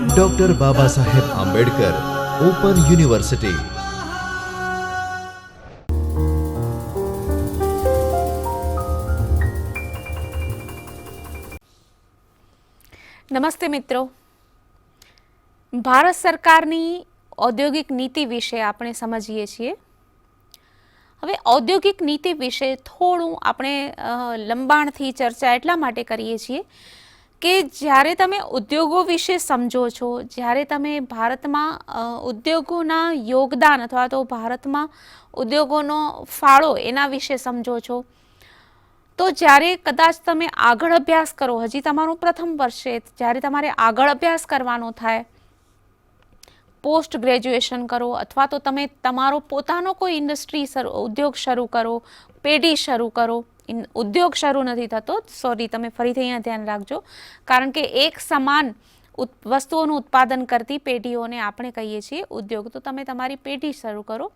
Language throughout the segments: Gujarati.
Doctor Baba Saheb Ambedkar open university. નમસ્તે મિત્રો, ભારત સરકારની ઔદ્યોગિક નીતિ વિશે આપણે સમજીએ છીએ। હવે ઔદ્યોગિક નીતિ વિશે થોડું આપણે લંબાણથી ચર્ચા એટલા માટે કરીએ છીએ કે જ્યારે તમે ઉદ્યોગો વિશે સમજો છો, જ્યારે તમે ભારતમાં ઉદ્યોગોના યોગદાન અથવા તો ભારતમાં ઉદ્યોગોનો ફાળો એના વિશે સમજો છો, તો જ્યારે કદાચ તમે આગળ અભ્યાસ કરો, હજી તમારું પ્રથમ વર્ષ છે, જ્યારે તમારે આગળ અભ્યાસ કરવાનો થાય, પોસ્ટ ગ્રેજ્યુએશન કરો અથવા તો તમે તમારો પોતાનો કોઈ ઇન્ડસ્ટ્રી ઉદ્યોગ શરૂ કરો, પેઢી શરૂ કરો, ઉદ્યોગ શરૂ નથી થતો, સોરી, તમે ફરીથી અહીંયા ધ્યાન રાખજો, કારણ કે એક સમાન વસ્તુઓનું ઉત્પાદન કરતી પેઢીઓને આપણે કહીએ છીએ ઉદ્યોગ। તો તમે તમારી પેઢી શરૂ કરો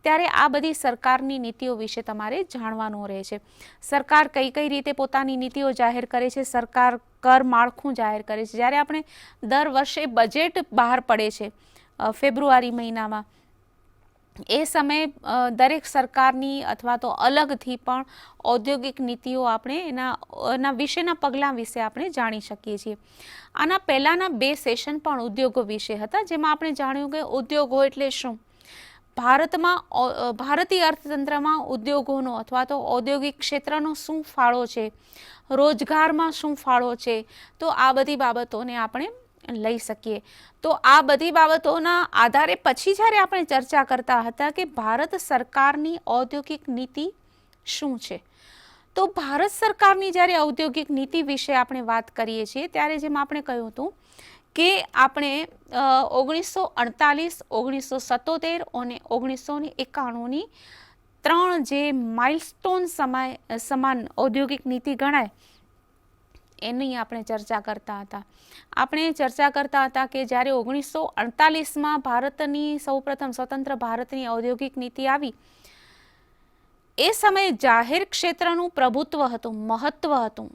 ત્યારે આ બધી સરકારની નીતિઓ વિશે તમારે જાણવાનું રહે છે। સરકાર કઈ કઈ રીતે પોતાની નીતિઓ જાહેર કરે છે, સરકાર કર માળખું જાહેર કરે છે। જ્યારે આપણે દર વર્ષે બજેટ બહાર પડે છે ફેબ્રુઆરી મહિનામાં, એ સમયે દરેક સરકારની અથવા તો અલગથી પણ ઔદ્યોગિક નીતિઓ આપણે એના વિશેના પગલાં વિશે આપણે જાણી શકીએ છીએ। આના પહેલાંના 2 સેશન પણ ઉદ્યોગો વિશે હતા, જેમાં આપણે જાણ્યું કે ઉદ્યોગો એટલે શું, ભારતમાં ભારતીય અર્થતંત્રમાં ઉદ્યોગોનો અથવા તો ઔદ્યોગિક ક્ષેત્રનો શું ફાળો છે, રોજગારમાં શું ફાળો છે, તો આ બધી બાબતોને આપણે લઈ શકીએ। તો આ બધી બાબતોના આધારે પછી જ્યારે આપણે ચર્ચા કરતા હતા કે ભારત સરકારની ઔદ્યોગિક નીતિ શું છે, તો ભારત સરકારની જ્યારે ઔદ્યોગિક નીતિ વિશે આપણે વાત કરીએ છીએ ત્યારે જેમ આપણે કહ્યું હતું કે આપણે 1948, 1977 અને 1991ની 3 જે માઇલસ્ટોન સમાન ઔદ્યોગિક નીતિ ગણાય એની આપણે ચર્ચા કરતા હતા। આપણે ચર્ચા કરતા હતા કે જ્યારે 1948માં ભારતની સૌપ્રથમ સ્વતંત્ર ભારતની ઔદ્યોગિક નીતિ આવી, એ સમયે જાહેર ક્ષેત્રનું પ્રભુત્વ હતું, મહત્વ હતું,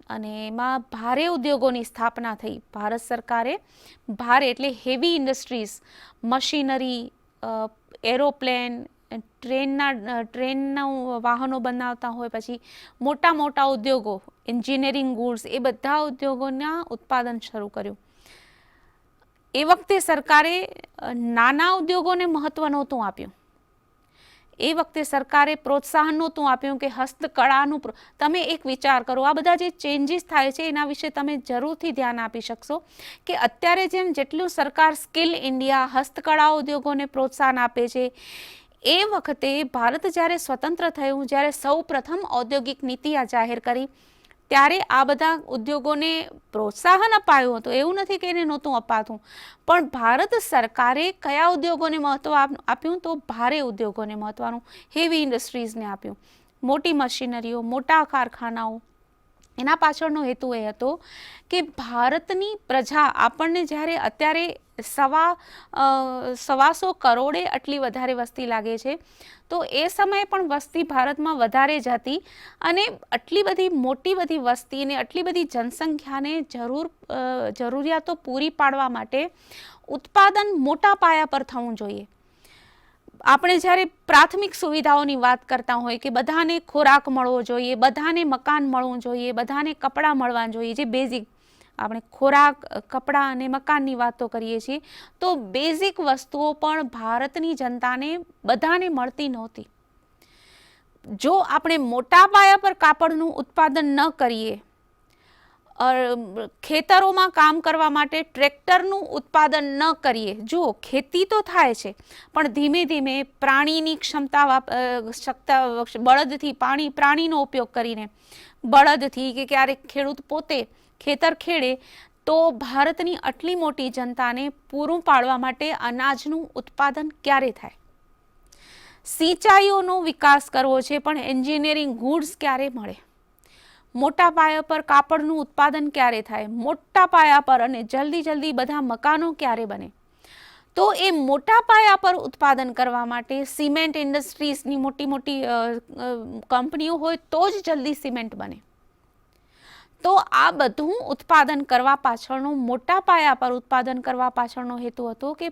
અને એમાં ભારે ઉદ્યોગોની સ્થાપના થઈ। ભારત સરકારે ભારે એટલે હેવી ઇન્ડસ્ટ્રીઝ, મશીનરી, એરોપ્લેન, ટ્રેનના વાહનો બનાવતા હોય, પછી મોટા મોટા ઉદ્યોગો, એન્જિનિયરિંગ ગુડ્સ, એ બધા ઉદ્યોગોના ઉત્પાદન શરૂ કર્યું। એ વખતે સરકારે નાના ઉદ્યોગોને મહત્વ નહોતું આપ્યું, એ વખતે સરકારે પ્રોત્સાહન નહોતું આપ્યું કે હસ્તકળાનું, તમે એક વિચાર કરો, આ બધા જે ચેન્જીસ થાય છે એના વિશે તમે જરૂરથી ધ્યાન આપી શકશો કે અત્યારે જેટલું સરકાર સ્કિલ ઇન્ડિયા, હસ્તકળા ઉદ્યોગોને પ્રોત્સાહન આપે છે, એ વખતે ભારત જ્યારે સ્વતંત્ર થયું, જ્યારે સૌ પ્રથમ ઔદ્યોગિક નીતિ જાહેર કરી, ત્યારે આ બધા ઉદ્યોગોને પ્રોત્સાહન અપાયું હતું, એવું નથી કે એને નહોતું અપાતું, પણ ભારત સરકારે કયા ઉદ્યોગોને મહત્વ આપ્યું, તો ભારે ઉદ્યોગોને મહત્વનું, હેવી ઇન્ડસ્ટ્રીઝને આપ્યું, મોટી મશીનરીઓ, મોટા કારખાનાઓ। એના પાછળનો હેતુ એ હતો કે ભારતની પ્રજા, આપણને જ્યારે અત્યારે 125 કરોડે આટલી વધારે વસ્તી લાગે છે, તો એ સમયે પણ વસ્તી ભારતમાં વધારે જ હતી, અને આટલી બધી મોટી બધી વસ્તી અને આટલી બધી જનસંખ્યાને જરૂરિયાતો પૂરી પાડવા માટે ઉત્પાદન મોટા પાયા પર થવું જોઈએ। આપણે જ્યારે પ્રાથમિક સુવિધાઓની વાત કરતા હોય કે બધાને ખોરાક મળવો જોઈએ, બધાને મકાન મળવું જોઈએ, બધાને કપડાં મળવા જોઈએ, જે બેઝિક આપણે ખોરાક, કપડાં અને મકાનની વાતો કરીએ છીએ, તો બેઝિક વસ્તુઓ પણ ભારતની જનતાને બધાને મળતી નહોતી। જો આપણે મોટા પાયા પર કાપડનું ઉત્પાદન ન કરીએ, ખેતરોમાં કામ કરવા માટે ટ્રેક્ટરનું ઉત્પાદન ન કરીએ, જુઓ ખેતી તો થાય છે પણ ધીમે ધીમે પ્રાણીની ક્ષમતા બળદથી પ્રાણીનો ઉપયોગ કરીને, બળદથી કે ક્યારેક ખેડૂત પોતે ખેતર ખેડે, તો ભારતની આટલી મોટી જનતાને પૂરું પાડવા માટે અનાજનું ઉત્પાદન ક્યારે થાય? સિંચાઈઓનો વિકાસ કરવો છે પણ એન્જિનિયરિંગ ગુડ્સ ક્યારે મળે? મોટા પાયા પર કાપડનું ઉત્પાદન ક્યારે થાય? મોટા પાયા પર અને જલ્દી બધા મકાનો ક્યારે બને? તો એ મોટા પાયા પર ઉત્પાદન કરવા માટે સિમેન્ટ ઇન્ડસ્ટ્રીઝની મોટી કંપનીઓ હોય તો જ જલ્દી સિમેન્ટ બને। તો આ આ બધું ઉત્પાદન કરવા પાછળનો, મોટા પાયા પર ઉત્પાદન કરવા પાછળનો હેતુ હતો કે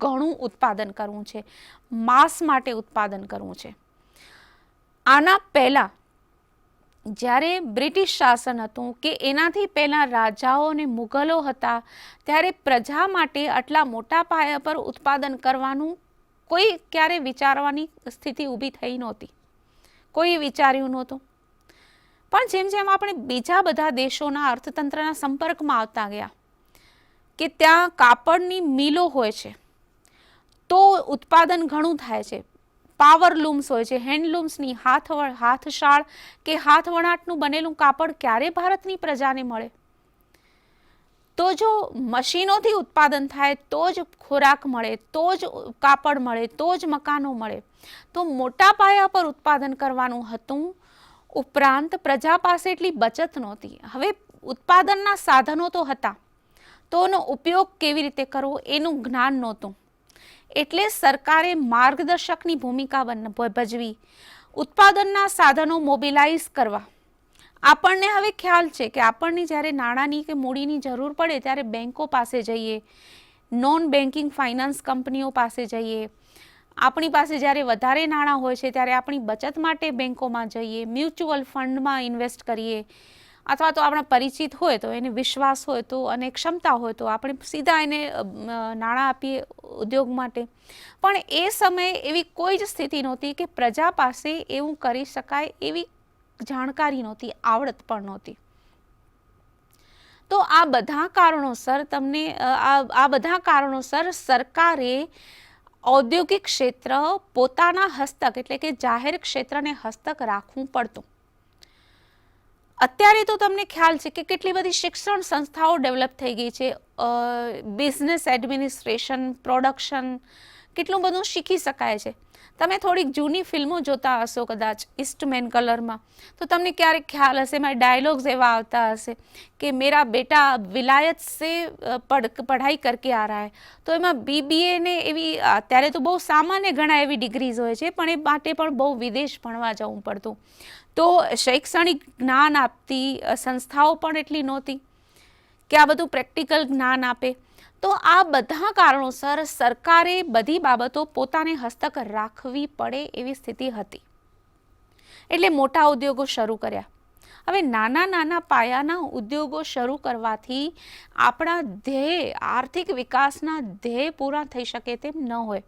ઘણું ઉત્પાદન કરવું છે, માસ માટે ઉત્પાદન કરવું છે. આના પહેલા જ્યારે બ્રિટિશ શાસન હતું કે એનાથી પહેલાં રાજાઓ અને મુગલો હતા, ત્યારે પ્રજા માટે આટલા મોટા પાયા પર ઉત્પાદન કરવાનું કોઈ ક્યારે વિચારવાની સ્થિતિ ઊભી થઈ નહોતી, કોઈ વિચાર્યું નહોતું. પણ જેમ જેમ આપણે બીજા બધા દેશોના અર્થતંત્રના સંપર્કમાં આવતા ગયા કે ત્યાં કાપડની મિલો હોય છે તો ઉત્પાદન ઘણું થાય છે, પાવર લૂમ્સ હોય છે, હેન્ડલૂમ્સની હાથશાળ કે હાથવણાટનું બનેલું કાપડ ક્યારે ભારતની પ્રજાને મળે? તો જો મશીનોથી ઉત્પાદન થાય તો જ ખોરાક મળે, તો જ કાપડ મળે, તો જ મકાનો મળે. તો મોટા પાયા પર ઉત્પાદન કરવાનું હતું, ઉપરાંત પ્રજા પાસે એટલી બચત નહોતી. હવે ઉત્પાદનના સાધનો તો હતા, તો એનો ઉપયોગ કેવી રીતે કરવો એનું જ્ઞાન નહોતું. એટલે સરકારે માર્ગદર્શકની ભૂમિકા ભજવી, ઉત્પાદનના સાધનો મોબિલાઇઝ કરવા. આપણને હવે ખ્યાલ છે કે આપણને જ્યારે નાણાંની કે મૂડીની જરૂર પડે ત્યારે બેન્કો પાસે જઈએ, નોન બેન્કિંગ ફાઇનાન્સ કંપનીઓ પાસે જઈએ. આપણી પાસે જ્યારે વધારે નાણાં હોય છે ત્યારે આપણી બચત માટે બેન્કોમાં જઈએ, મ્યુચ્યુઅલ ફંડમાં ઇન્વેસ્ટ કરીએ, અથવા તો આપણા પરિચિત હોય તો એને વિશ્વાસ હોય તો અને ક્ષમતા હોય તો આપણે સીધા એને નાણાં આપીએ ઉદ્યોગ માટે. પણ એ સમયે એવી કોઈ જ સ્થિતિ નહોતી કે પ્રજા પાસે એવું કરી શકાય એવી જાણકારી નહોતી, આવડત પણ નહોતી. તો આ બધા કારણોસર સરકારે ઔદ્યોગિક ક્ષેત્ર પોતાના હસ્તક એટલે કે જાહેર ક્ષેત્રને હસ્તક રાખવું પડતું. અત્યારે તો તમને ખ્યાલ છે કે કેટલી બધી શિક્ષણ સંસ્થાઓ ડેવલપ થઈ ગઈ છે, બિઝનેસ એડમિનિસ્ટ્રેશન, પ્રોડક્શન, કેટલું બધું શીખી શકાય છે. તમે થોડીક જૂની ફિલ્મો જોતા હશો કદાચ ઈસ્ટમેન કલરમાં, તો તમને ક્યારેક ખ્યાલ હશે, એમાં ડાયલોગ્સ એવા આવતા હશે કે મેરા બેટા વિલાયત સે પઢાઈ કરકે આ રહા હૈ. તો એમાં BBA ને એવી અત્યારે તો બહુ સામાન્ય ઘણા એવી ડિગ્રીઝ હોય છે, પણ એ માટે પણ બહુ વિદેશ ભણવા જવું પડતું. તો શૈક્ષણિક જ્ઞાન આપતી સંસ્થાઓ પણ એટલી નહોતી કે આ બધું પ્રેક્ટિકલ જ્ઞાન આપે. તો આ બધા કારણોસર સરકારે બધી બાબતો પોતાને હસ્તક રાખવી પડે એવી સ્થિતિ હતી. એટલે મોટા ઉદ્યોગો શરૂ કર્યા. હવે નાના નાના પાયાના ઉદ્યોગો શરૂ કરવાથી આપણા ધ્યેય, આર્થિક વિકાસના ધ્યેય પૂરા થઈ શકે તેમ ન હોય.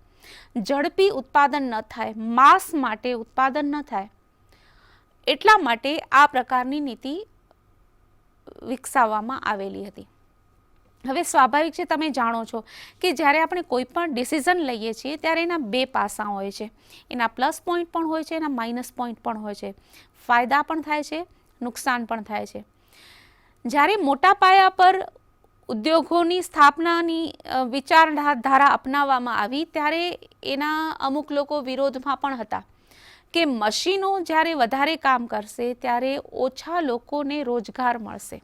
ઝડપી ઉત્પાદન ન થાય, માસ માટે ઉત્પાદન ન થાય. એટલા માટે આ પ્રકારની નીતિ વિકસાવવામાં આવેલી હતી. હવે સ્વાભાવિક છે, તમે જાણો છો કે જ્યારે આપણે કોઈ પણ ડિસિઝન લઈએ છીએ ત્યારે એના બે પાસા હોય છે. એના પ્લસ પોઈન્ટ પણ હોય છે, એના માઇનસ પોઈન્ટ પણ હોય છે. ફાયદા પણ થાય છે, નુકસાન પણ થાય છે. જ્યારે મોટા પાયા પર ઉદ્યોગોની સ્થાપનાની વિચારધારા અપનાવવામાં આવી ત્યારે એના અમુક લોકો વિરોધમાં પણ હતા કે મશીનો જ્યારે વધારે કામ કરશે ત્યારે ઓછા લોકોને રોજગાર મળશે.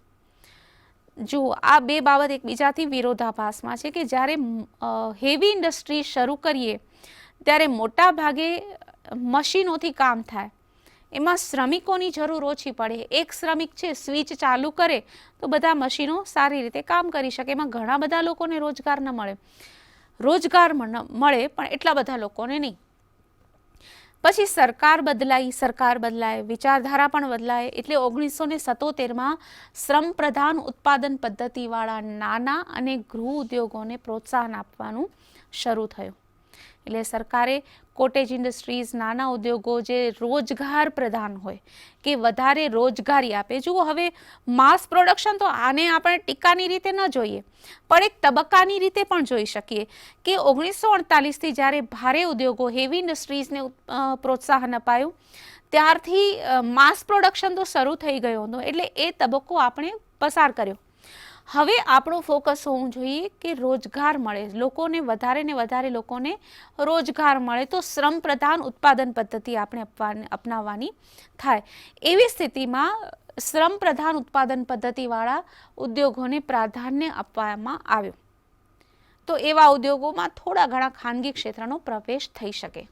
જો આ બે બાબત એકબીજાથી વિરોધાભાસમાં છે કે જ્યારે હેવી ઇન્ડસ્ટ્રી શરૂ કરીએ ત્યારે મોટા ભાગે મશીનોથી કામ થાય, એમાં શ્રમિકોની જરૂર ઓછી પડે. એક શ્રમિક છે, સ્વિચ ચાલુ કરે તો બધા મશીનો સારી રીતે કામ કરી શકે. એમાં ઘણા બધા લોકોને રોજગાર ન મળે, રોજગાર મળે પણ એટલા બધા લોકોને નહીં. પછી સરકાર બદલાય, વિચારધારા પણ બદલાય. એટલે 1977માં શ્રમ પ્રધાન ઉત્પાદન પદ્ધતિવાળા નાના અને ગૃહ ઉદ્યોગોને પ્રોત્સાહન આપવાનું શરૂ થયું. એટલે સરકારે કોટેજ ઇન્ડસ્ટ્રીઝ, નાના ઉદ્યોગો જે રોજગાર પ્રધાન હોય કે વધારે રોજગારી આપે. જુઓ, હવે માસ પ્રોડક્શન તો આને આપણે ટીકાની રીતે ન જોઈએ, પણ એક તબક્કાની રીતે પણ જોઈ શકીએ કે 1948થી જ્યારે ભારે ઉદ્યોગો, હેવી ઇન્ડસ્ટ્રીઝને પ્રોત્સાહન અપાયું ત્યારથી માસ પ્રોડક્શન તો શરૂ થઈ ગયો હતો. એટલે એ તબક્કો આપણે પસાર કર્યો. હવે આપણું ફોકસ હોવું જોઈએ કે રોજગાર મળે, લોકોને વધારે ને વધારે લોકોને રોજગાર મળે, તો શ્રમ પ્રધાન ઉત્પાદન પદ્ધતિ આપણે અપનાવવાની થાય. એવી સ્થિતિમાં શ્રમ પ્રધાન ઉત્પાદન પદ્ધતિવાળા ઉદ્યોગોને પ્રાધાન્ય આપવામાં આવ્યું. તો એવા ઉદ્યોગોમાં થોડા ઘણા ખાનગી ક્ષેત્રનો પ્રવેશ થઈ શકે.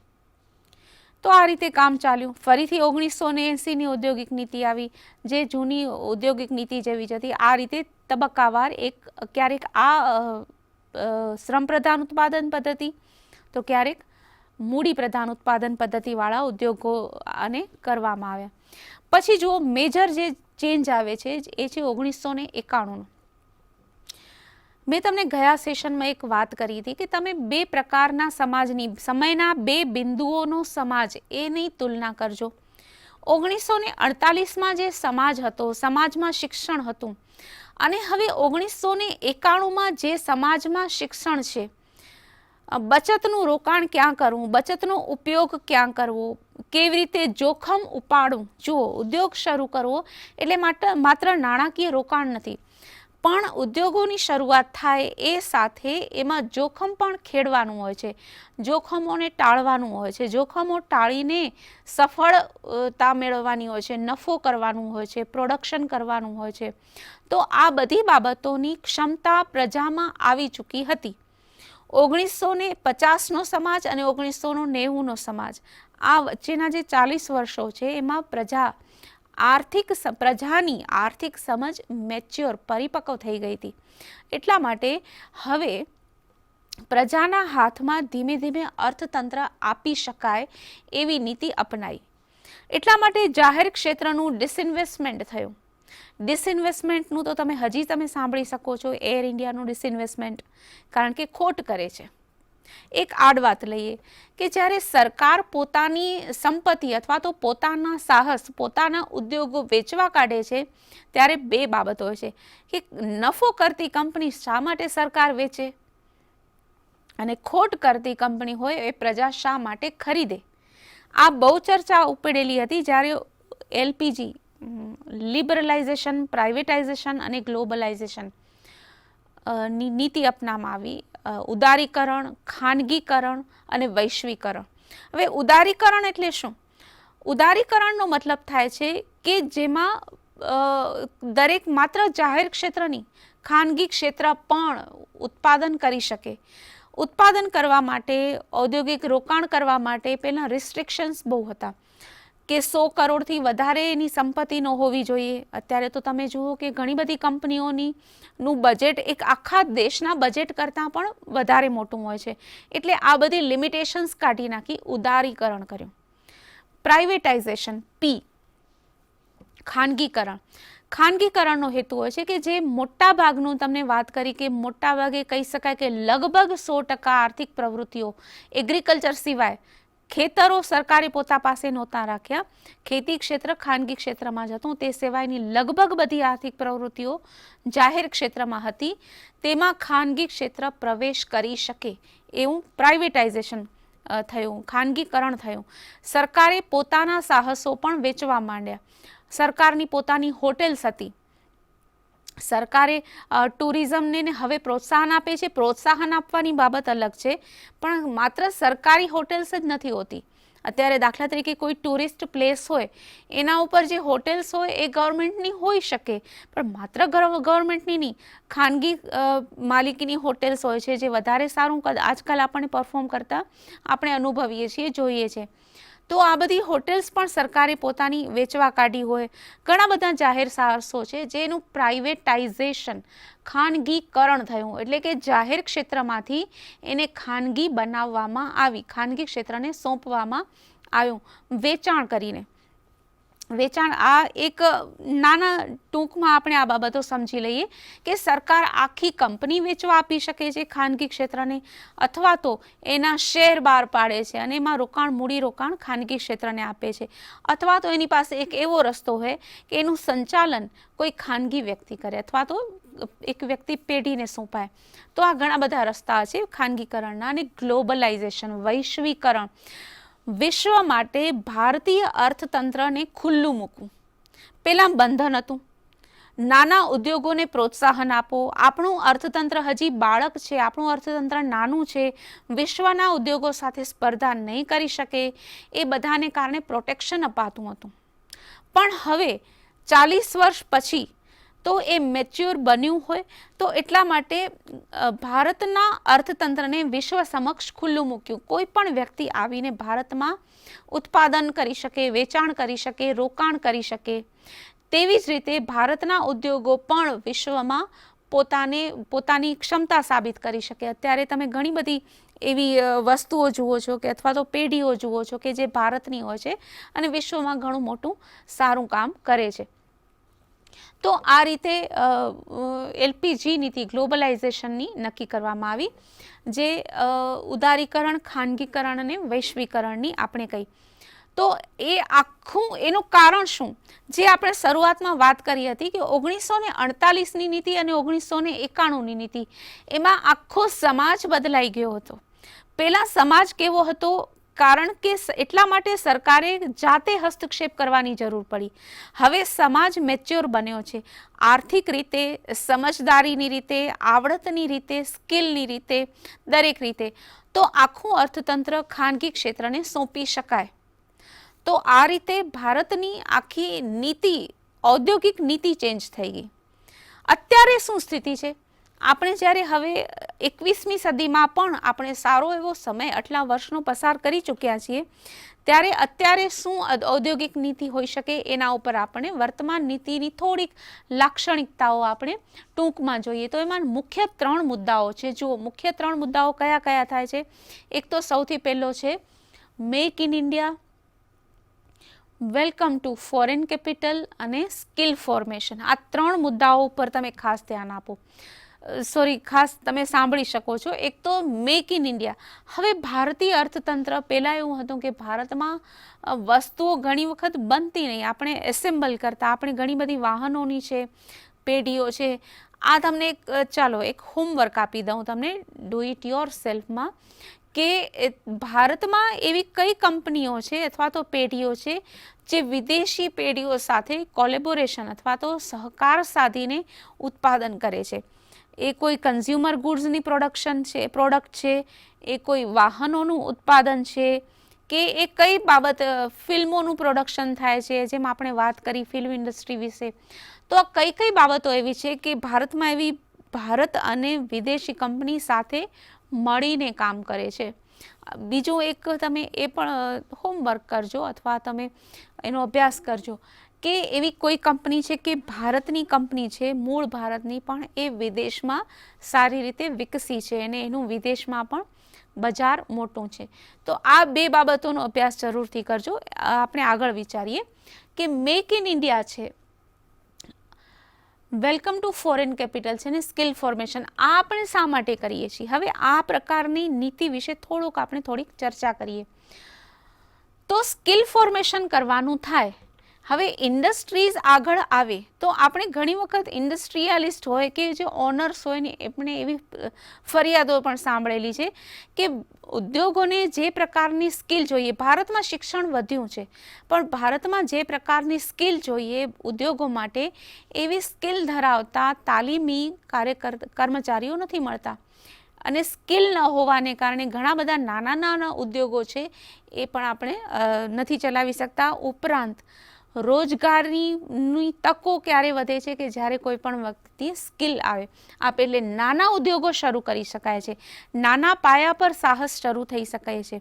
તો આ રીતે કામ ચાલ્યું. ફરીથી 1980ની ઔદ્યોગિક નીતિ આવી, જે જૂની ઔદ્યોગિક નીતિ જેવી જ હતી. આ રીતે તબક્કાવાર ક્યારેક શ્રમ પ્રધાન ઉત્પાદન પદ્ધતિ, તો ક્યારેક મૂડી પ્રધાન ઉત્પાદન પદ્ધતિવાળા ઉદ્યોગો આને કરવામાં આવ્યા. પછી જુઓ, મેજર જે ચેન્જ આવે છે એ છે 1991નો. મેં તમને ગયા સેશનમાં એક વાત કરી હતી કે તમે બે પ્રકારના સમાજની, સમયના બે બિંદુઓનો સમાજ, એની તુલના કરજો. 1948માં જે સમાજ હતો, સમાજમાં શિક્ષણ હતું, અને હવે 1991માં જે સમાજમાં શિક્ષણ છે, બચતનું રોકાણ ક્યાં કરવું, બચતનો ઉપયોગ ક્યાં કરવો, કેવી રીતે જોખમ ઉપાડવું. જુઓ, ઉદ્યોગ શરૂ કરવો એટલે માત્ર નાણાકીય રોકાણ નથી, પણ ઉદ્યોગોની શરૂઆત થાય એ સાથે એમાં જોખમ પણ ખેડવાનું હોય છે, જોખમોને ટાળવાનું હોય છે, જોખમો ટાળીને સફળતા મેળવવાની હોય છે, નફો કરવાનું હોય છે, પ્રોડક્શન કરવાનું હોય છે. તો આ બધી બાબતોની ક્ષમતા પ્રજામાં આવી ચૂકી હતી. 1950નો સમાજ અને 1990નો સમાજ, આ વચ્ચેના જે 40 વર્ષો છે એમાં પ્રજાની આર્થિક સમજ મેચ્યોર, પરિપક્વ થઈ ગઈ હતી. એટલા માટે હવે પ્રજાના હાથમાં ધીમે ધીમે અર્થતંત્ર આપી શકાય એવી નીતિ અપનાઈ. એટલા માટે જાહેર ક્ષેત્રનું ડિસઇન્વેસ્ટમેન્ટ થયું. ડિસઇન્વેસ્ટમેન્ટનું તો તમે સાંભળી શકો છો, એર ઇન્ડિયાનું ડિસઇન્વેસ્ટમેન્ટ, કારણ કે ખોટ કરે છે. એક આડ વાત લઈએ કે જ્યારે સરકાર પોતાની સંપત્તિ અથવા તો પોતાના સાહસ, પોતાના ઉદ્યોગો વેચવા કાઢે છે, ત્યારે બે બાબતો હોય છે કે નફો કરતી કંપની શા માટે સરકાર વેચે, અને ખોટ કરતી કંપની હોય એ પ્રજા શા માટે ખરીદે. આ બહુ ચર્ચા ઉપડેલી હતી જ્યારે LPG, લિબરલાઇઝેશન, પ્રાઇવેટાઇઝેશન અને ગ્લોબલાઇઝેશન ની નીતિ અપનાવવામાં આવી. ઉદારીકરણ, ખાનગીકરણ અને વૈશ્વિકરણ. હવે ઉદારીકરણ એટલે શું? ઉદારીકરણનો મતલબ થાય છે કે જેમાં દરેક માત્ર જાહેર ક્ષેત્રની, ખાનગી ક્ષેત્ર પણ ઉત્પાદન કરી શકે. ઉત્પાદન કરવા માટે, ઔદ્યોગિક રોકાણ કરવા માટે પહેલાં રિસ્ટ્રિક્શન્સ બહુ હતા કે 100 કરોડથી વધારે એની સંપત્તિ ન હોવી જોઈએ. અત્યારે તો તમે જુઓ કે ઘણી બધી કંપનીઓનું બજેટ એક આખા દેશના બજેટ કરતાં પણ વધારે મોટું હોય છે. એટલે આ બધી લિમિટેશન્સ કાઢી નાખી, ઉદારીકરણ કર્યું. પ્રાઇવેટાઇઝેશન, P, ખાનગીકરણ. ખાનગીકરણનો હેતુ હોય છે કે જે મોટા ભાગનું, તમને વાત કરી કે મોટા ભાગે કહી શકાય કે લગભગ 100% આર્થિક પ્રવૃત્તિઓ એગ્રીકલ્ચર સિવાય, ખેતરો સરકારે પોતા પાસે નહોતા રાખ્યા, ખેતી ક્ષેત્ર ખાનગી ક્ષેત્રમાં જ હતું, તે સિવાયની લગભગ બધી આર્થિક પ્રવૃત્તિઓ જાહેર ક્ષેત્રમાં હતી. તેમાં ખાનગી ક્ષેત્ર પ્રવેશ કરી શકે એવું પ્રાઇવેટાઇઝેશન થયું, ખાનગીકરણ થયું. સરકારે પોતાના સાહસો પણ વેચવા માંડ્યા. સરકારની પોતાની હોટેલ્સ હતી. સરકારે ટુરિઝમને હવે પ્રોત્સાહન આપે છે. પ્રોત્સાહન આપવાની બાબત અલગ છે, પણ માત્ર સરકારી હોટેલ્સ જ નથી હોતી. અત્યારે દાખલા તરીકે કોઈ ટુરિસ્ટ પ્લેસ હોય, એના ઉપર જે હોટેલ્સ હોય એ ગવર્મેન્ટની હોઈ શકે, પણ માત્ર ગવર્મેન્ટની નહીં, ખાનગી માલિકીની હોટેલ્સ હોય છે, જે વધારે સારું આજકાલ આપણને પરફોર્મ કરતા આપણે અનુભવીએ છીએ, જોઈએ છીએ. તો આ બધી હોટેલ્સ પણ સરકારે પોતાની વેચવા કાઢી હોય. ઘણા બધા જાહેર સાહસો છે જેનું પ્રાઇવેટાઇઝેશન, ખાનગીકરણ થયું, એટલે કે જાહેર ક્ષેત્રમાંથી એને ખાનગી બનાવવામાં આવી, ખાનગી ક્ષેત્રને સોંપવામાં આવ્યું વેચાણ કરીને. વેચાણ, આ એક નાના ટૂંકમાં આપણે આ બાબતો સમજી લઈએ કે સરકાર આખી કંપની વેચવા આપી શકે છે ખાનગી ક્ષેત્રને, અથવા તો એના શેર બહાર પાડે છે અને એમાં રોકાણ, મૂડી રોકાણ ખાનગી ક્ષેત્રને આપે છે, અથવા તો એની પાસે એક એવો રસ્તો હોય કે એનું સંચાલન કોઈ ખાનગી વ્યક્તિ કરે, અથવા તો એક વ્યક્તિ પેઢીને સોંપાય. તો આ ઘણા બધા રસ્તા છે ખાનગીકરણના. અને ગ્લોબલાઇઝેશન, વૈશ્વિકરણ, વિશ્વ માટે ભારતીય અર્થતંત્રને ખુલ્લું મૂકવું. પહેલાં બંધન હતું, નાના ઉદ્યોગોને પ્રોત્સાહન આપો, આપણું અર્થતંત્ર હજી બાળક છે, આપણું અર્થતંત્ર નાનું છે, વિશ્વના ઉદ્યોગો સાથે સ્પર્ધા નહીં કરી શકે, એ બધાને કારણે પ્રોટેક્શન અપાતું હતું. પણ હવે 40 વર્ષ પછી તો એ મેચ્યોર બન્યું હોય તો એટલા માટે ભારતના અર્થતંત્રને વિશ્વ સમક્ષ ખુલ્લું મૂક્યું. કોઈ પણ વ્યક્તિ આવીને ભારતમાં ઉત્પાદન કરી શકે, વેચાણ કરી શકે, રોકાણ કરી શકે. તેવી જ રીતે ભારતના ઉદ્યોગો પણ વિશ્વમાં પોતાની ક્ષમતા સાબિત કરી શકે. અત્યારે તમે ઘણી બધી એવી વસ્તુઓ જુઓ છો કે અથવા તો પેઢીઓ જુઓ છો કે જે ભારતની હોય છે અને વિશ્વમાં ઘણું મોટું સારું કામ કરે છે. તો આ રીતે એલપીજી નીતિ ગ્લોબલાઇઝેશનની નક્કી કરવામાં આવી, જે ઉદારીકરણ, ખાનગીકરણ અને વૈશ્વિકરણની આપણે કહી. તો એ આખું એનું કારણ શું, જે આપણે શરૂઆતમાં વાત કરી હતી કે 1948ની નીતિ અને 1991ની નીતિ, એમાં આખો સમાજ બદલાઈ ગયો હતો. પહેલા સમાજ કેવો હતો, કારણ કે એટલા માટે સરકારે જાતે હસ્તક્ષેપ કરવાની જરૂર પડી. હવે સમાજ મેચ્યોર બન્યો છે, આર્થિક રીતે, સમજદારીની રીતે, આવડતની રીતે, સ્કિલની રીતે, દરેક રીતે. તો આખું અર્થતંત્ર ખાનગી ક્ષેત્રને સોંપી શકાય. તો આ રીતે ભારતની આખી નીતિ, ઔદ્યોગિક નીતિ ચેન્જ થઈ ગઈ. અત્યારે શું સ્થિતિ છે, આપણે જ્યારે હવે 21મી સદીમાં પણ આપણે સારો એવો સમય આટલા વર્ષનો પસાર કરી ચૂક્યા છીએ, ત્યારે અત્યારે શું ઔદ્યોગિક નીતિ હોઈ શકે એના ઉપર આપણે વર્તમાન નીતિની થોડીક લાક્ષણિકતાઓ આપણે ટૂંકમાં જોઈએ. તો એમાં મુખ્ય 3 મુદ્દાઓ છે. જુઓ, મુખ્ય 3 મુદ્દાઓ કયા કયા થાય છે. એક તો સૌથી પહેલો છે make in India, welcome to foreign capital અને સ્કિલ ફોર્મેશન. આ 3 મુદ્દાઓ ઉપર તમે ખાસ ધ્યાન આપો. ખાસ તમે સાંભળી શકો છો. એક તો મેક ઇન ઇન્ડિયા. હવે ભારતીય અર્થતંત્ર પહેલાં એવું હતું કે ભારતમાં વસ્તુઓ ઘણી વખત બનતી નહીં, આપણે એસેમ્બલ કરતા. આપણે ઘણી બધી વાહનોની છે, પેઢીઓ છે. આ તમને ચાલો એક હોમવર્ક આપી દઉં તમને, ડુ ઇટ યોર સેલ્ફમાં, કે ભારતમાં એવી કઈ કંપનીઓ છે અથવા તો પેઢીઓ છે જે વિદેશી પેઢીઓ સાથે કોલેબોરેશન અથવા તો સહકાર સાધીને ઉત્પાદન કરે છે. એ કોઈ કન્ઝ્યુમર ગુડ્સની પ્રોડક્ટ છે, એ કોઈ વાહનોનું ઉત્પાદન છે, કે એ કઈ બાબત, ફિલ્મોનું પ્રોડક્શન થાય છે, જેમ આપણે વાત કરી ફિલ્મ ઇન્ડસ્ટ્રી વિશે. તો આ કઈ કઈ બાબતો એવી છે કે ભારતમાં એવી ભારત અને વિદેશી કંપની સાથે મળીને કામ કરે છે. બીજું એક તમે એ પણ હોમવર્ક કરજો અથવા તમે એનો અભ્યાસ કરજો કે એવી કોઈ કંપની છે કે ભારતની કંપની છે, મૂળ ભારતની, પણ એ વિદેશમાં સારી રીતે વિકસી છે અને એનું વિદેશમાં પણ બજાર મોટું છે. તો આ 2 બાબતોનો અભ્યાસ જરૂરથી કરજો. આપણે આગળ વિચારીએ કે મેક ઇન ઇન્ડિયા છે, વેલકમ ટુ ફોરેન કેપિટલ છે ને સ્કિલ ફોર્મેશન, આ આપણે શા માટે કરીએ છીએ. હવે આ પ્રકારની નીતિ વિશે થોડીક ચર્ચા કરીએ. તો સ્કિલ ફોર્મેશન કરવાનું થાય. હવે ઇન્ડસ્ટ્રીઝ આગળ આવે તો આપણે ઘણી વખત ઇન્ડસ્ટ્રીયાલિસ્ટ હોય કે જે ઓનર્સ હોય ને, એમણે એવી ફરિયાદો પણ સાંભળેલી છે કે ઉદ્યોગોને જે પ્રકારની સ્કિલ જોઈએ, ભારતમાં શિક્ષણ વધ્યું છે પણ ભારતમાં જે પ્રકારની સ્કિલ જોઈએ ઉદ્યોગો માટે, એવી સ્કિલ ધરાવતા તાલીમી કર્મચારીઓ નથી મળતા. અને સ્કિલ ન હોવાને કારણે ઘણા બધા નાના નાના ઉદ્યોગો છે એ પણ આપણે નથી ચલાવી શકતા. ઉપરાંત રોજગારની તકો ક્યારે વધે છે કે જ્યારે કોઈ પણ વ્યક્તિ સ્કિલ આવે આપે, એટલે નાના ઉદ્યોગો શરૂ કરી શકાય છે, નાના પાયા પર સાહસ શરૂ થઈ શકાય છે.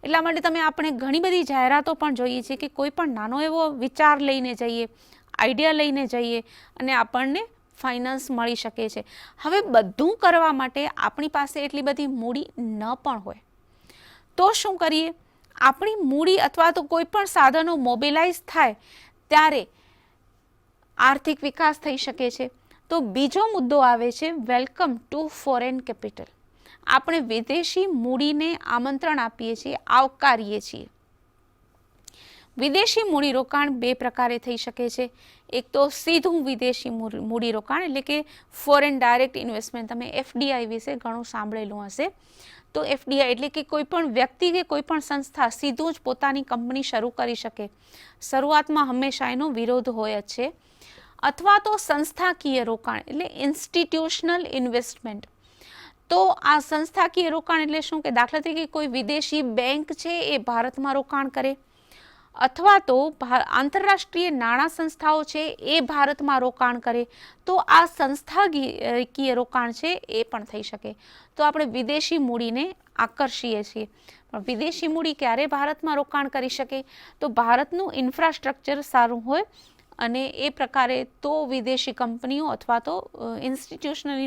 એટલા માટે આપણે ઘણી બધી જાહેરાતો પણ જોઈએ છીએ કે કોઈ પણ નાનો એવો વિચાર લઈને જઈએ, આઈડિયા લઈને જઈએ અને આપણને ફાઇનાન્સ મળી શકે છે. હવે બધું કરવા માટે આપણી પાસે એટલી બધી મૂડી ન પણ હોય તો શું કરીએ, આપણી મૂડી અથવા તો કોઈ પણ સાધનો મોબિલાઇઝ થાય ત્યારે આર્થિક વિકાસ થઈ શકે છે. તો બીજો મુદ્દો આવે છે વેલકમ ટુ ફોરેન કેપિટલ. આપણે વિદેશી મૂડીને આમંત્રણ આપીએ છીએ, આવકારીએ છીએ. વિદેશી મૂડીરોકાણ 2 પ્રકારે થઈ શકે છે. એક તો સીધું વિદેશી મૂડીરોકાણ એટલે કે ફોરેન ડાયરેક્ટ ઇન્વેસ્ટમેન્ટ. તમે FDI વિશે ઘણું સાંભળેલું હશે. તો FDI એટલે કે કોઈ પણ વ્યક્તિ કે કોઈ પણ સંસ્થા સીધું જ પોતાની કંપની શરૂ કરી શકે. શરૂઆતમાં હંમેશા એનો વિરોધ હોય જ છે. અથવા તો સંસ્થાકીય રોકાણ એટલે ઇન્સ્ટિટ્યુશનલ ઇન્વેસ્ટમેન્ટ. તો આ સંસ્થાકીય રોકાણ એટલે શું કે દાખલા તરીકે કોઈ વિદેશી બેંક છે એ ભારતમાં રોકાણ કરે, અથવા તો આંતરરાષ્ટ્રીય નાણાં સંસ્થાઓ છે એ ભારતમાં રોકાણ કરે તો આ સંસ્થાકીય રોકાણ છે એ પણ થઈ શકે. તો આપણે વિદેશી મૂડીને આકર્ષીએ છીએ, પણ વિદેશી મૂડી ક્યારે ભારતમાં રોકાણ કરી શકે? તો ભારતનું ઇન્ફ્રાસ્ટ્રક્ચર સારું હોય અને એ પ્રકારે તો વિદેશી કંપનીઓ અથવા તો ઇન્સ્ટિટ્યુશનલ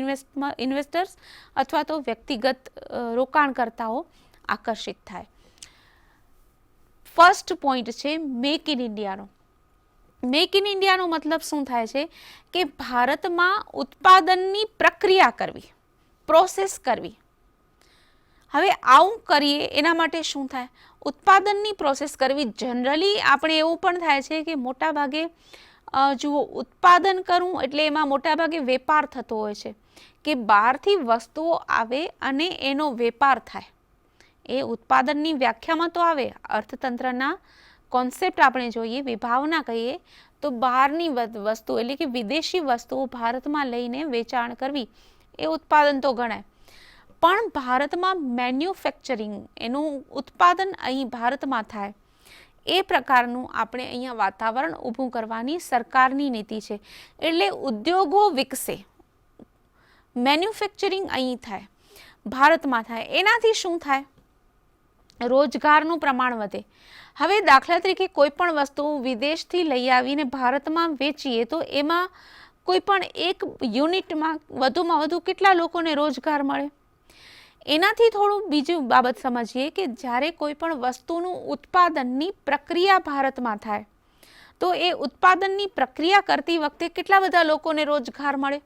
ઇન્વેસ્ટર્સ અથવા તો વ્યક્તિગત રોકાણકર્તાઓ આકર્ષિત થાય. ફર્સ્ટ પોઈન્ટ છે મેક ઇન ઇન્ડિયાનો. મેક ઇન ઇન્ડિયાનો મતલબ શું થાય છે કે ભારતમાં ઉત્પાદનની પ્રક્રિયા કરવી, પ્રોસેસ કરવી. હવે આવું કરીએ એના માટે શું થાય? ઉત્પાદનની પ્રોસેસ કરવી. જનરલી આપણે એવું પણ થાય છે કે મોટા ભાગે જુઓ, ઉત્પાદન કરવું એટલે એમાં મોટા ભાગે વેપાર થતો હોય છે કે બહારથી વસ્તુઓ આવે અને એનો વેપાર થાય. એ ઉત્પાદનની વ્યાખ્યામાં તો આવે, અર્થતંત્રના કોન્સેપ્ટ આપણે જોઈએ, વિભાવના કહીએ તો બહારની વસ્તુ એટલે કે વિદેશી વસ્તુઓ ભારતમાં લઈને વેચાણ કરવી એ ઉત્પાદન તો ગણાય. પણ ભારતમાં મેન્યુફેક્ચરિંગ, એનું ઉત્પાદન અહીં ભારતમાં થાય એ પ્રકારનું આપણે અહીંયા વાતાવરણ ઊભું કરવાની સરકારની નીતિ છે. એટલે ઉદ્યોગો વિકસે, મેન્યુફેક્ચરિંગ અહીં થાય, ભારતમાં થાય. એનાથી શું થાય? રોજગારનું પ્રમાણ વધે. હવે દાખલા તરીકે કોઈ પણ વસ્તુ વિદેશથી લઈ આવીને ભારતમાં વેચીએ તો એમાં કોઈ પણ એક યુનિટમાં વધુમાં વધુ કેટલા લોકોને રોજગાર મળે? એનાથી થોડું બીજું બાબત સમજીએ કે જ્યારે કોઈ પણ વસ્તુનું ઉત્પાદનની પ્રક્રિયા ભારતમાં થાય તો એ ઉત્પાદનની પ્રક્રિયા કરતી વખતે કેટલા બધા લોકોને રોજગાર મળે?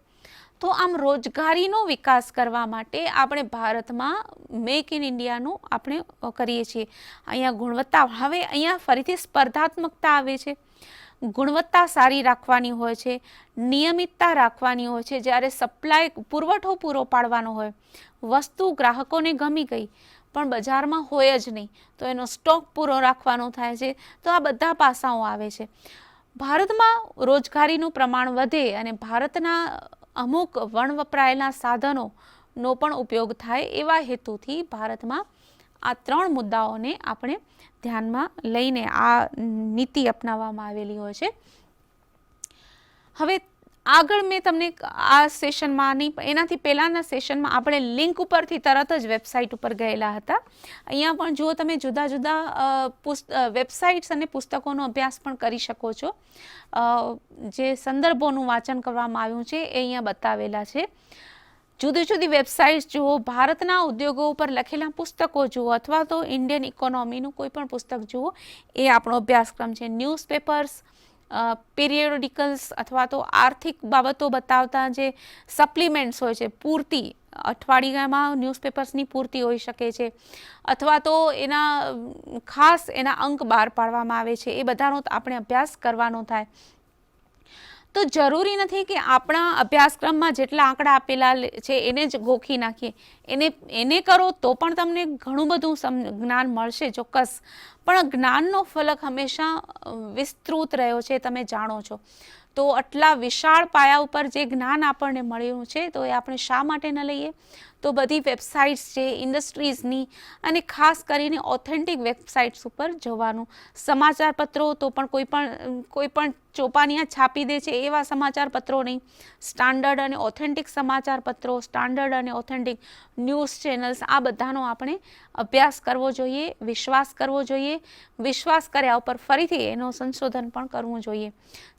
તો આમ રોજગારીનો વિકાસ કરવા માટે આપણે ભારતમાં મેક ઇન ઇન્ડિયાનું આપણે કરીએ છીએ. અહીંયા ગુણવત્તા, હવે અહીંયા ફરીથી સ્પર્ધાત્મકતા આવે છે. ગુણવત્તા સારી રાખવાની હોય છે, નિયમિતતા રાખવાની હોય છે. જ્યારે સપ્લાય, પુરવઠો પૂરો પાડવાનો હોય, વસ્તુ ગ્રાહકોને ગમી ગઈ પણ બજારમાં હોય જ નહીં તો એનો સ્ટોક પૂરો રાખવાનો થાય છે. તો આ બધા પાસાઓ આવે છે. ભારતમાં રોજગારીનું પ્રમાણ વધે અને ભારતના અમુક વણવપરાયેલા સાધનોનો પણ ઉપયોગ થાય એવા હેતુથી ભારતમાં આ 3 મુદ્દાઓને આપણે ધ્યાનમાં લઈને આ નીતિ અપનાવવામાં આવેલી હોય છે. હવે આગળ મેં તમને આ સેશનમાં નહીં, એનાથી પહેલાંના સેશનમાં આપણે લિંક ઉપરથી તરત જ વેબસાઇટ ઉપર ગયેલા હતા. અહીંયા પણ જુઓ, તમે જુદા જુદા વેબસાઇટ્સ અને પુસ્તકોનો અભ્યાસ પણ કરી શકો છો. જે સંદર્ભોનું વાંચન કરવામાં આવ્યું છે એ અહીંયા બતાવેલા છે. જુદી જુદી વેબસાઇટ્સ જુઓ, ભારતના ઉદ્યોગો ઉપર લખેલા પુસ્તકો જુઓ અથવા તો ઇન્ડિયન ઇકોનોમીનું કોઈ પણ પુસ્તક જુઓ, એ આપણો અભ્યાસક્રમ છે. ન્યૂઝપેપર્સ, પિરિયોડિકલ્સ અથવા તો આર્થિક બાબતો બતાવતા જે સપ્લિમેન્ટ્સ હોય છે, પૂર્તિ, અઠવાડિયામાં ન્યૂઝપેપર્સની પૂર્તિ હોઈ શકે છે અથવા તો એના ખાસ એના અંક બહાર પાડવામાં આવે છે. એ બધાનો આપણે અભ્યાસ કરવાનો થાય. તો જરૂરી નથી કે આપણા અભ્યાસક્રમમાં જેટલા આંકડા આપેલા છે એને જ ગોખી નાખીએ. એને કરો તો પણ તમને ઘણું બધું જ્ઞાન મળશે ચોક્કસ, પણ જ્ઞાનનો ફલક હંમેશા વિસ્તૃત રહ્યો છે, તમે જાણો છો. તો આટલા વિશાળ પાયા ઉપર જે જ્ઞાન આપણને મળ્યું છે તો એ આપણે શા માટે ન લઈએ? તો બધી વેબસાઇટ્સ છે ઇન્ડસ્ટ્રીઝની, અને ખાસ કરીને ઓથેન્ટિક વેબસાઇટ્સ ઉપર જવાનું. સમાચાર પત્રો તો પણ કોઈ પણ ચોપાનિયા છાપી દે છે એવા સમાચાર પત્રો નહીં. સ્ટાન્ડર્ડ અને ઓથેન્ટિક સમાચાર પત્રો, સ્ટાન્ડર્ડ અને ઓથેન્ટિક ન્યૂઝ ચેનલ્સ, આ બધાનો આપણે અભ્યાસ કરવો જોઈએ, વિશ્વાસ કરવો જોઈએ. વિશ્વાસ કર્યા ઉપર ફરીથી એનો સંશોધન પણ કરવું જોઈએ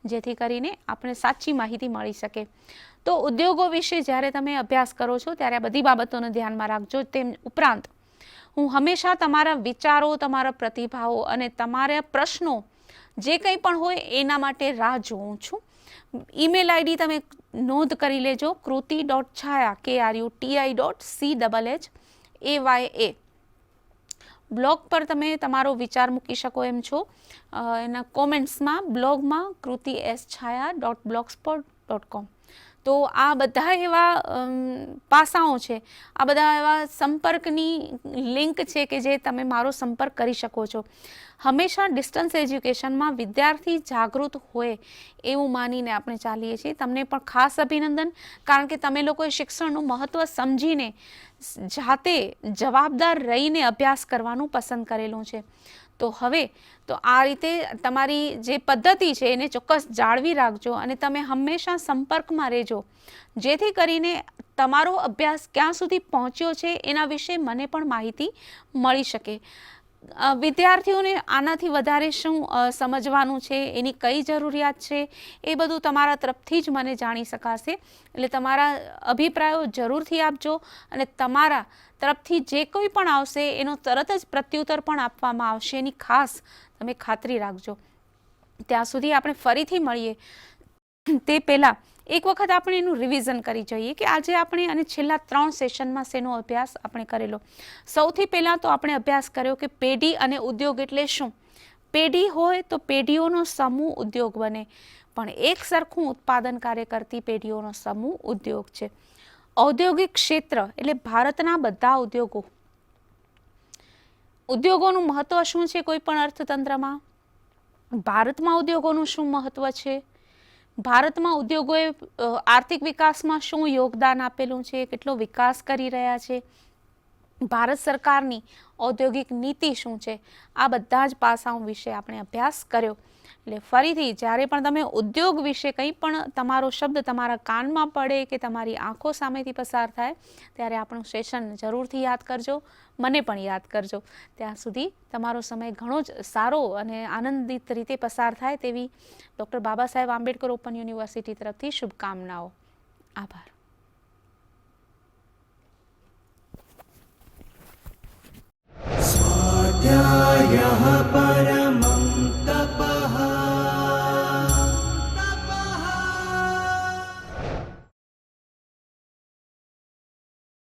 જેથી કરીને આપણે સાચી માહિતી મળી શકે. તો ઉદ્યોગો વિશે જ્યારે તમે અભ્યાસ કરો છો ત્યારે આ બધી બાબતોને ધ્યાનમાં રાખજો. તેમ ઉપરાંત હું હંમેશા તમારા વિચારો, તમારા પ્રતિભાવો અને તમારા પ્રશ્નો જે કંઈ પણ હોય એના માટે રાહ જોઉં છું. ઈમેલ આઈડી તમે નોંધ કરી લેજો, kruti.chhaya KRUTI.CHHAYA. બ્લોગ પર તમે તમારો વિચાર મૂકી શકો એમ છો. એના કોમેન્ટ્સમાં બ્લોગમાં krutischhaya.blogspot.com. તો આ બધા એવા પાસાઓ છે, આ બધા એવા સંપર્કની લિંક છે કે જે તમે મારો સંપર્ક કરી શકો છો. હંમેશા ડિસ્ટન્સ એજ્યુકેશનમાં વિદ્યાર્થી જાગૃત હોય એવું માનીને આપણે ચાલીએ છીએ. તમને પણ ખાસ અભિનંદન, કારણ કે તમે લોકોએ શિક્ષણનું મહત્ત્વ સમજીને જાતે જવાબદાર રહીને અભ્યાસ કરવાનું પસંદ કરેલું છે. તો હવે તો આ રીતે તમારી જે પદ્ધતિ છે એને ચોક્કસ જાળવી રાખજો અને તમે હંમેશા સંપર્કમાં રહેજો, જેથી કરીને તમારો અભ્યાસ ક્યાં સુધી પહોંચ્યો છે એના વિશે મને પણ માહિતી મળી શકે. વિદ્યાર્થીઓને આનાથી વધારે શું સમજવાનું છે, એની કઈ જરૂરિયાત છે, એ બધું તમારા તરફથી જ મને જાણી શકાશે. એટલે તમારા અભિપ્રાયો જરૂરથી આપજો અને તમારા તરફથી જે કોઈ પણ આવશે એનો તરત જ પ્રત્યુત્તર પણ આપવામાં આવશે, એની ખાસ તમે ખાતરી રાખજો. ત્યાં સુધી આપણે ફરીથી મળીએ તે પહેલાં એક વખત આપણે એનું રિવિઝન કરી જોઈએ કે આજે આપણે અને છેલ્લા 3 સેશનમાં શેનો અભ્યાસ આપણે કરેલો. સૌથી પહેલાં તો આપણે અભ્યાસ કર્યો કે પેઢી અને ઉદ્યોગ એટલે શું. પેઢી હોય તો પેઢીઓનો સમૂહ ઉદ્યોગ બને, પણ એક સરખું ઉત્પાદન કાર્ય કરતી પેઢીઓનો સમૂહ ઉદ્યોગ છે. ઔદ્યોગિક ક્ષેત્ર એટલે ભારતના બધા ઉદ્યોગો. ઉદ્યોગોનું મહત્વ શું છે કોઈ પણ અર્થતંત્રમાં, ભારતમાં ઉદ્યોગોનું શું મહત્વ છે, ભારતમાં ઉદ્યોગોએ આર્થિક વિકાસમાં શું યોગદાન આપેલું છે, કેટલો વિકાસ કરી રહ્યા છે, ભારત સરકારની ઔદ્યોગિક નીતિ શું છે, આ બધા જ પાસાઓ વિશે આપણે અભ્યાસ કર્યો. એટલે ફરીથી જ્યારે પણ તમે ઉદ્યોગ વિશે કંઈ પણ તમારો શબ્દ તમારા કાનમાં પડે કે તમારી આંખો સામેથી પસાર થાય ત્યારે આપણું સેશન જરૂરથી યાદ કરજો, મને પણ યાદ કરજો. ત્યાં સુધી તમારો સમય ઘણો જ સારો અને આનંદિત રીતે પસાર થાય તેવી doctor Baba Saheb Ambedkar open university તરફથી શુભકામનાઓ. આભાર.